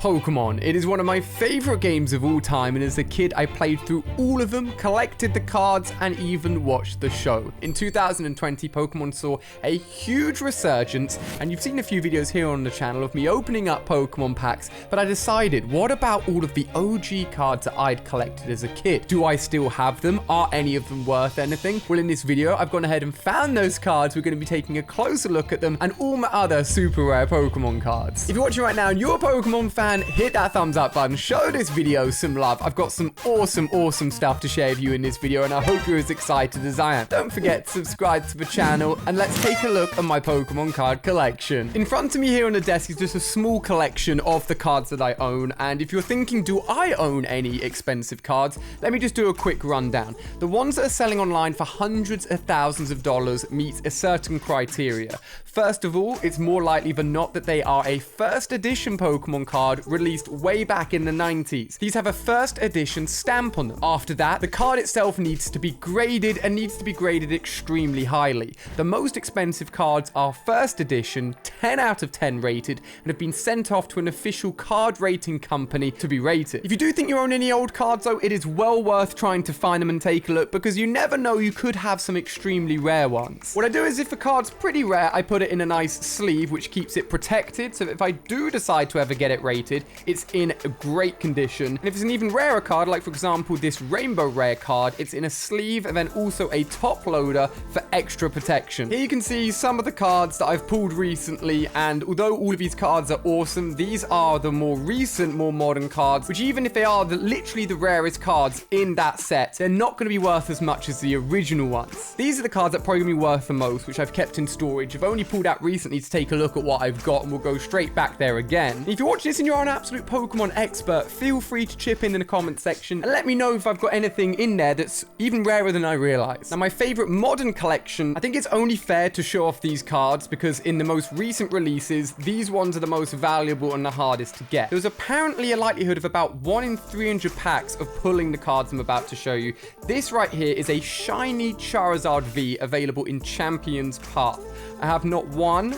Pokemon. It is one of my favorite games of all time, and as a kid I played through all of them, collected the cards, and even watched the show. In 2020, Pokemon saw a huge resurgence, and you've seen a few videos here on the channel of me opening up Pokemon packs, but I decided, what about all of the OG cards that I'd collected as a kid? Do I still have them? Are any of them worth anything? Well, in this video, I've gone ahead and found those cards. We're going to be taking a closer look at them and all my other super rare Pokemon cards. If you're watching right now and you're a Pokemon fan, hit that thumbs up button, show this video some love. I've got some awesome stuff to share with you in this video, and I hope you're as excited as I am. Don't forget to subscribe to the channel, and let's take a look at my Pokemon card collection. In front of me here on the desk is just a small collection of the cards that I own, and if you're thinking, do I own any expensive cards? Let me just do a quick rundown. The ones that are selling online for hundreds of thousands of dollars meet a certain criteria. First of all, it's more likely than not that they are a first edition Pokemon card released way back in the 90s. These have a first edition stamp on them. After that, the card itself needs to be graded, and needs to be graded extremely highly. The most expensive cards are first edition, 10 out of 10 rated, and have been sent off to an official card rating company to be rated. If you do think you own any old cards though, it is well worth trying to find them and take a look, because you never know, you could have some extremely rare ones. What I do is, if a card's pretty rare, I put it in a nice sleeve which keeps it protected, so that if I do decide to ever get it rated, it's in a great condition. And if it's an even rarer card, like for example this rainbow rare card, it's in a sleeve and then also a top loader for extra protection. Here you can see some of the cards that I've pulled recently, and although all of these cards are awesome, these are the more recent, more modern cards, which even if they are literally the rarest cards in that set, they're not going to be worth as much as the original ones. These are the cards that probably going to be worth the most, which I've kept in storage. I've only pulled out recently to take a look at what I've got, and we'll go straight back there again. And if you're watching this and you're an absolute Pokemon expert, feel free to chip in the comment section and let me know if I've got anything in there that's even rarer than I realized. Now, my favorite modern collection, I think it's only fair to show off these cards because in the most recent releases, these ones are the most valuable and the hardest to get. There was apparently a likelihood of about 1 in 300 packs of pulling the cards I'm about to show you. This right here is a shiny Charizard V available in Champion's Path. I have not 1,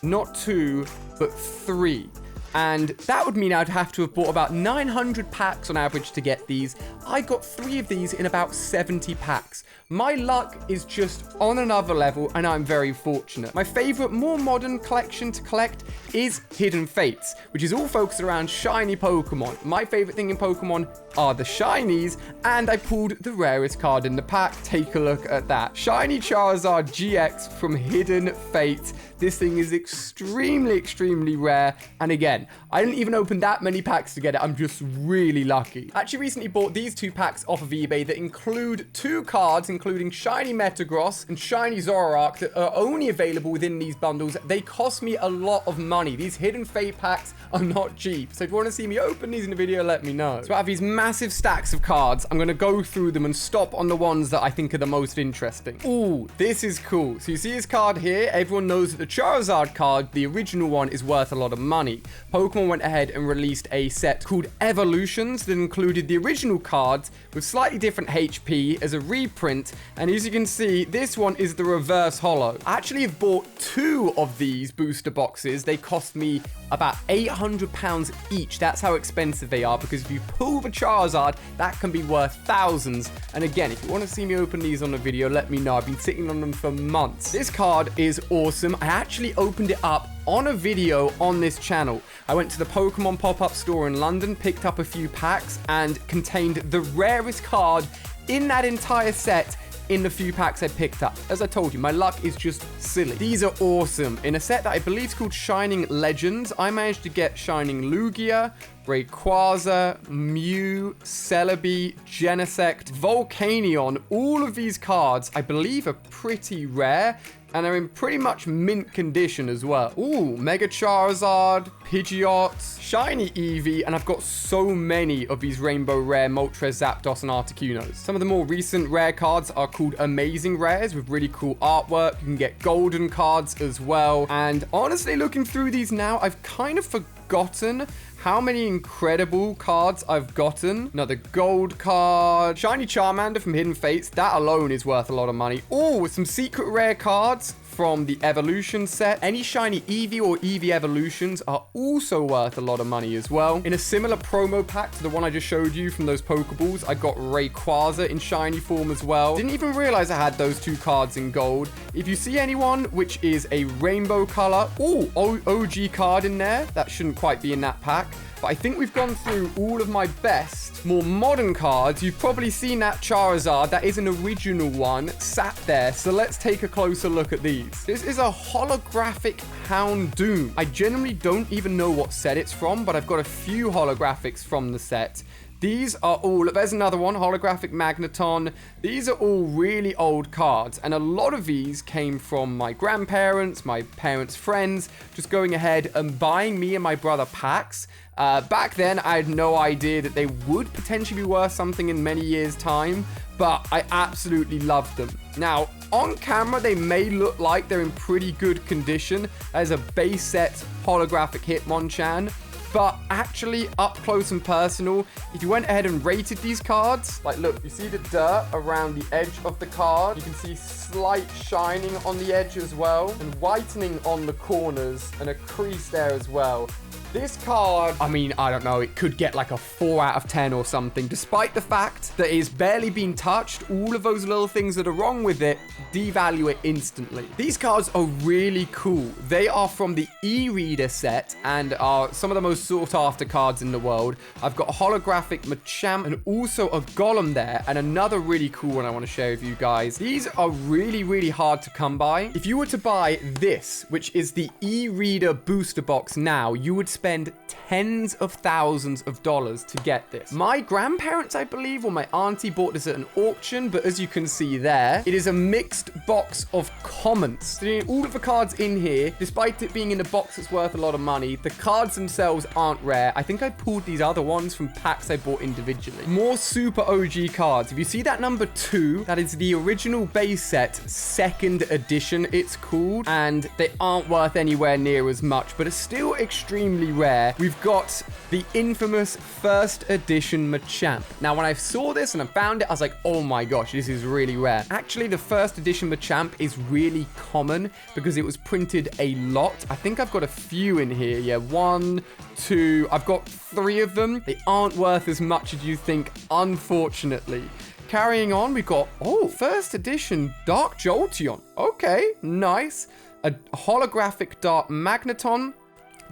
not 2, but 3. And that would mean I'd have to have bought about 900 packs on average to get these. I got 3 of these in about 70 packs. My luck is just on another level, and I'm very fortunate. My favorite, more modern collection to collect is Hidden Fates, which is all focused around shiny Pokemon. My favorite thing in Pokemon are the shinies, and I pulled the rarest card in the pack. Take a look at that. Shiny Charizard GX from Hidden Fates. This thing is extremely rare, and again, I didn't even open that many packs to get it. I'm just really lucky. I actually recently bought these 2 packs off of eBay that include 2 cards, including Shiny Metagross and Shiny Zoroark, that are only available within these bundles. They cost me a lot of money. These Hidden Fate packs are not cheap. So if you want to see me open these in the video, let me know. So I have these massive stacks of cards. I'm going to go through them and stop on the ones that I think are the most interesting. Ooh, this is cool. So you see this card here? Everyone knows that the Charizard card, the original one, is worth a lot of money. Pokemon went ahead and released a set called Evolutions that included the original cards with slightly different HP as a reprint, and as you can see, this one is the reverse holo. I actually have bought 2 of these booster boxes. They cost me about £800 each. That's how expensive they are, because if you pull the Charizard, that can be worth thousands. And again, if you want to see me open these on a video, let me know. I've been sitting on them for months. This card is awesome. I actually opened it up on a video on this channel. I went to the Pokemon pop-up store in London, picked up a few packs, and contained the rarest card in that entire set in the few packs I picked up. As I told you, my luck is just silly. These are awesome. In a set that I believe is called Shining Legends, I managed to get Shining Lugia, Rayquaza, Mew, Celebi, Genesect, Volcanion. All of these cards, I believe, are pretty rare, and are in pretty much mint condition as well. Ooh, Mega Charizard, Pidgeot, Shiny Eevee, and I've got so many of these Rainbow Rare, Moltres, Zapdos, and Articunos. Some of the more recent rare cards are called Amazing Rares with really cool artwork. You can get golden cards as well. And honestly, looking through these now, I've kind of forgotten how many incredible cards I've gotten. Another gold card. Shiny Charmander from Hidden Fates. That alone is worth a lot of money. Oh, some secret rare cards from the Evolution set. Any shiny Eevee or Eevee Evolutions are also worth a lot of money as well. In a similar promo pack to the one I just showed you from those Pokeballs, I got Rayquaza in shiny form as well. Didn't even realize I had those 2 cards in gold. If you see anyone which is a rainbow color, OG card in there, that shouldn't quite be in that pack. But I think we've gone through all of my best, more modern cards. You've probably seen that Charizard. That is an original one sat there. So let's take a closer look at these. This is a holographic Houndoom. I generally don't even know what set it's from, but I've got a few holographics from the set. These are all, there's another one, holographic Magneton. These are all really old cards, and a lot of these came from my grandparents, my parents' friends, just going ahead and buying me and my brother packs. Back then, I had no idea that they would potentially be worth something in many years' time, but I absolutely loved them. Now, on camera, they may look like they're in pretty good condition as a base set holographic Hitmonchan. But actually, up close and personal, if you went ahead and rated these cards, like look, you see the dirt around the edge of the card. You can see slight shining on the edge as well, and whitening on the corners, and a crease there as well. This card, I mean, I don't know, it could get like a 4 out of 10 or something. Despite the fact that it's barely been touched, all of those little things that are wrong with it devalue it instantly. These cards are really cool. They are from the e-reader set and are some of the most sought after cards in the world. I've got a holographic Machamp and also a Golem there, and another really cool one I want to share with you guys. These are really, really hard to come by. If you were to buy this, which is the e-reader booster box now, you would spend tens of thousands of dollars to get this. My grandparents, I believe, or my auntie bought this at an auction, but as you can see there, it is a mixed box of commons. So all of the cards in here, despite it being in a box that's worth a lot of money, the cards themselves aren't rare. I think I pulled these other ones from packs I bought individually. More super OG cards. If you see that number 2, that is the original base set, 2nd edition, it's called, and they aren't worth anywhere near as much, but it's still extremely rare. We've got the infamous 1st edition Machamp. Now, when I saw this and I found it, I was like, oh my gosh, this is really rare. Actually, the 1st edition Machamp is really common because it was printed a lot. I think I've got a few in here. Yeah, 1, 2, I've got 3 of them. They aren't worth as much as you think, unfortunately. Carrying on, we've got, 1st edition Dark Jolteon. Okay, nice. A holographic Dark Magneton.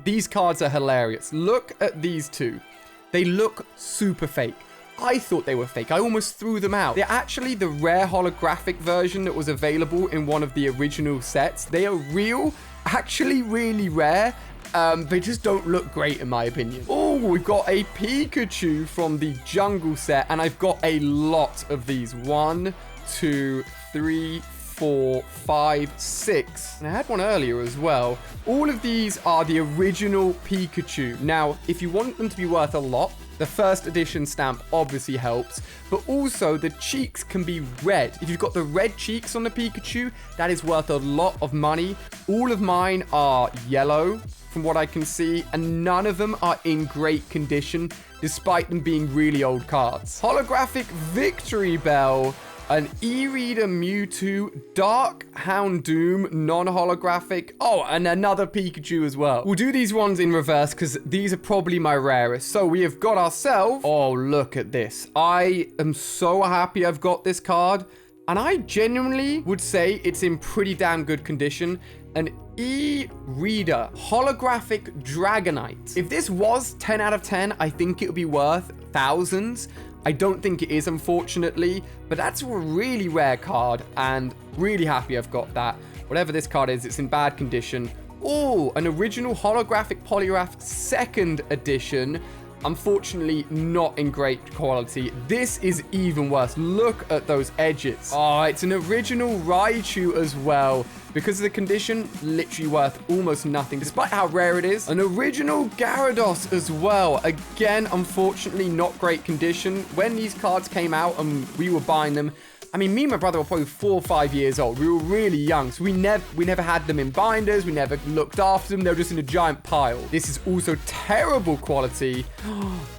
These cards are hilarious. Look at these two. They look super fake. I thought they were fake. I almost threw them out. They're actually the rare holographic version that was available in one of the original sets. They are real, actually really rare. They just don't look great in my opinion. Oh, we've got a Pikachu from the Jungle set, and I've got a lot of these. 1, 2, 3, 4, 5, 6. And I had one earlier as well. All of these are the original Pikachu. Now, if you want them to be worth a lot, the 1st edition stamp obviously helps, but also the cheeks can be red. If you've got the red cheeks on the Pikachu, that is worth a lot of money. All of mine are yellow, from what I can see, and none of them are in great condition, despite them being really old cards. Holographic Victory Bell, an e-reader Mewtwo, Dark Houndoom, non-holographic. Oh, and another Pikachu as well. We'll do these ones in reverse because these are probably my rarest. So we have got ourselves... Oh, look at this. I am so happy I've got this card. And I genuinely would say it's in pretty damn good condition. An e-reader holographic Dragonite. If this was 10 out of 10, I think it would be worth thousands. I don't think it is, unfortunately, but that's a really rare card, and really happy I've got that. Whatever this card is, it's in bad condition. Oh, an original holographic Poliwrath 2nd edition. Unfortunately, not in great quality. This is even worse. Look at those edges. Oh, it's an original Raichu as well. Because of the condition, literally worth almost nothing, despite how rare it is. An original Gyarados as well. Again, unfortunately, not great condition. When these cards came out and we were buying them, I mean, me and my brother were probably 4 or 5 years old. We were really young, so we never had them in binders. We never looked after them. They were just in a giant pile. This is also terrible quality.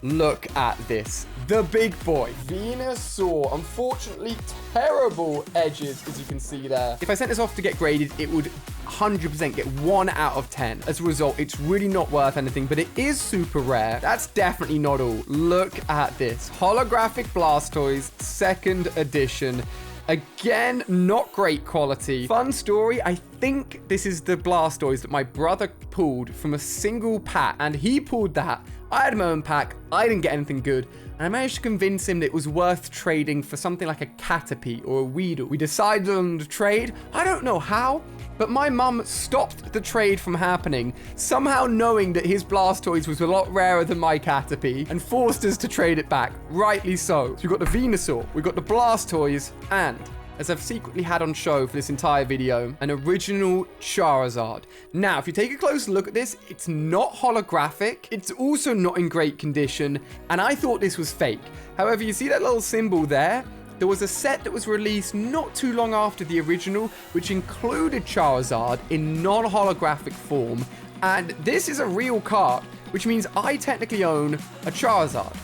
Look at this. The big boy, Venusaur. Unfortunately, terrible edges, as you can see there. If I sent this off to get graded, it would 100% get 1 out of 10. As a result, it's really not worth anything, but it is super rare. That's definitely not all. Look at this. Holographic Blastoise, 2nd edition. Again, not great quality. Fun story, I think this is the Blastoise that my brother pulled from a single pack, and he pulled that. I had my own pack. I didn't get anything good. And I managed to convince him that it was worth trading for something like a Caterpie or a Weedle. We decided on the trade. I don't know how, but my mum stopped the trade from happening, somehow knowing that his Blastoise was a lot rarer than my Caterpie, and forced us to trade it back. Rightly so. So we got the Venusaur, we got the Blastoise, and, as I've secretly had on show for this entire video, an original Charizard. Now, if you take a closer look at this, it's not holographic. It's also not in great condition, and I thought this was fake. However, you see that little symbol there? There was a set that was released not too long after the original, which included Charizard in non-holographic form, and this is a real card, which means I technically own a Charizard,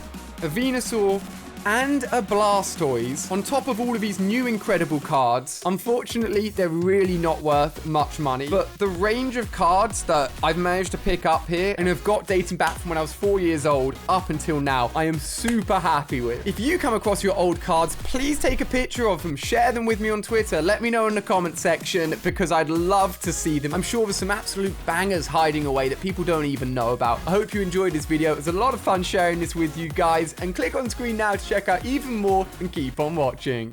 a Venusaur, and a Blastoise on top of all of these new incredible cards. Unfortunately, they're really not worth much money, but the range of cards that I've managed to pick up here and have got dating back from when I was 4 years old up until now, I am super happy with. If you come across your old cards, please take a picture of them, share them with me on Twitter, let me know in the comment section, because I'd love to see them. I'm sure there's some absolute bangers hiding away that people don't even know about. I hope you enjoyed this video. It was a lot of fun sharing this with you guys, and click on screen now to check out even more and keep on watching.